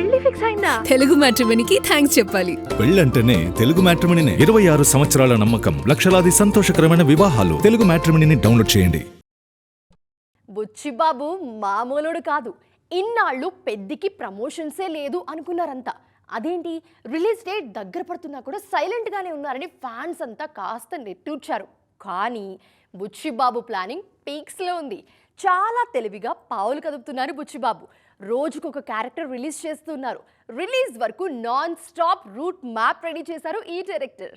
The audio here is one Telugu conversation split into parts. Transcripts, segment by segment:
పెళ్లి ఫిక్స్ అయిందా? తెలుగు మ్యాట్రిమోనీకి థ్యాంక్స్ చెప్పాలి. పెళ్ళంటేనే తెలుగు మ్యాట్రిమోనీనే. 26 సంవత్సరాల నమ్మకం, లక్షలాది సంతోషకరమైన వివాహాలు. తెలుగు మ్యాట్రిమోనీని డౌన్లోడ్ చేయండి. బుచ్చిబాబు మామూలుడు కాదు. ఇన్నాళ్ళు పెద్దికి ప్రమోషన్సే లేదు అనుకున్నారంతా. అదేంటి రిలీజ్ డేట్ దగ్గర పడుతున్నా కూడా సైలెంట్గానే ఉన్నారని ఫ్యాన్స్ అంతా కాస్త నెట్టూర్చారు. కానీ బుచ్చిబాబు ప్లానింగ్ పీక్స్లో ఉంది. చాలా తెలివిగా పావులు కదుపుతున్నారు బుచ్చిబాబు. రోజుకొక క్యారెక్టర్ రిలీజ్ చేస్తున్నారు. రిలీజ్ వరకు non stop route map ready చేశారు ఈ director.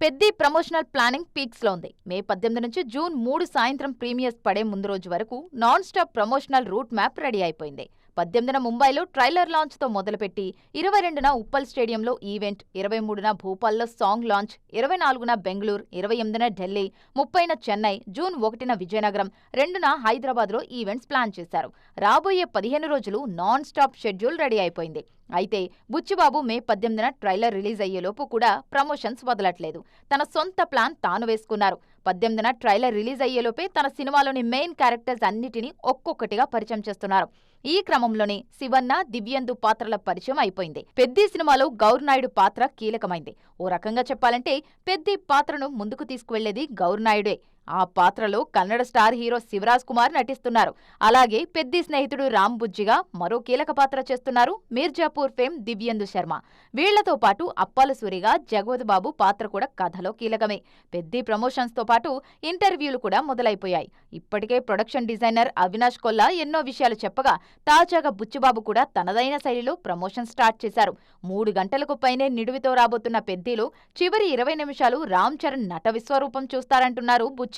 Peddi promotional planning peaks లో ఉంది. మే 18 నుంచి జూన్ 3 సాయంత్రం ప్రీమియర్స్ పడే ముందు రోజు వరకు non stop promotional route map ready అయిపోయింది. 18న ముంబైలో ట్రైలర్ లాంచ్ తో మొదలుపెట్టి 22న ఉప్పల్ స్టేడియంలో ఈవెంట్, 23న భోపాల్లో సాంగ్ లాంచ్, 24న బెంగళూరు, 28న ఢిల్లీ, 30న చెన్నై, జూన్ 1న విజయనగరం, 2న హైదరాబాద్లో ఈవెంట్స్ ప్లాన్ చేశారు. రాబోయే 15 రోజులు నాన్ స్టాప్ షెడ్యూల్ రెడీ అయిపోయింది. అయితే బుచ్చిబాబు మే 18న ట్రైలర్ రిలీజ్ అయ్యేలోపు కూడా ప్రమోషన్స్ వదలట్లేదు. తన సొంత ప్లాన్ తాను వేసుకున్నారు. 18న ట్రైలర్ రిలీజ్ అయ్యేలోపే తన సినిమాలోని మెయిన్ క్యారెక్టర్స్ అన్నిటినీ ఒక్కొక్కటిగా పరిచయం చేస్తున్నారు. ఈ క్రమంలోనే శివన్న, దివ్యందు పాత్రల పరిచయం అయిపోయింది. పెద్ది సినిమాలో గౌర్నాయుడు పాత్ర కీలకమైంది. ఓ రకంగా చెప్పాలంటే పెద్ది పాత్రను ముందుకు తీసుకువెళ్లేది గౌర్నాయుడే. ఆ పాత్రలో కన్నడ స్టార్ హీరో శివరాజ్ కుమార్ నటిస్తున్నారు. అలాగే పెద్ది స్నేహితుడు రామ్ బుజ్జిగా మరో కీలక పాత్ర చేస్తున్నారు మీర్జాపూర్ ఫేమ్ దివ్యందు శర్మ. వీళ్లతో పాటు అప్పాల సూరిగా జగవత్ బాబు పాత్ర కూడా కథలో కీలకమే. పెద్ది ప్రమోషన్స్ తో పాటు ఇంటర్వ్యూలు కూడా మొదలైపోయాయి. ఇప్పటికే ప్రొడక్షన్ డిజైనర్ అవినాష్ కొల్లా ఎన్నో విషయాలు చెప్పగా తాజాగా బుచ్చిబాబు కూడా తనదైన శైలిలో ప్రమోషన్ స్టార్ట్ చేశారు. 3 గంటలకు పైనే నిడివితో రాబోతున్న పెద్దిలో చివరి 20 నిమిషాలు రామ్ చరణ్ నట విశ్వరూపం చూస్తారంటున్నారు బుచ్చి.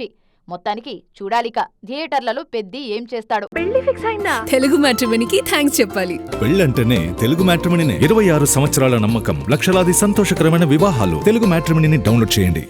మొత్తానికి చూడాలిక థియేటర్లలో పెద్ది ఏం చేస్తాడు. పెళ్లి ఫిక్స్ అయిందా? తెలుగు మ్యాట్రిమోనీకి థ్యాంక్స్ చెప్పాలి. పెళ్ళంటేనే తెలుగు మ్యాట్రిమోనీనే. 26 సంవత్సరాల నమ్మకం, లక్షలాది సంతోషకరమైన వివాహాలు. తెలుగు మ్యాట్రిమోనీని డౌన్లోడ్ చేయండి.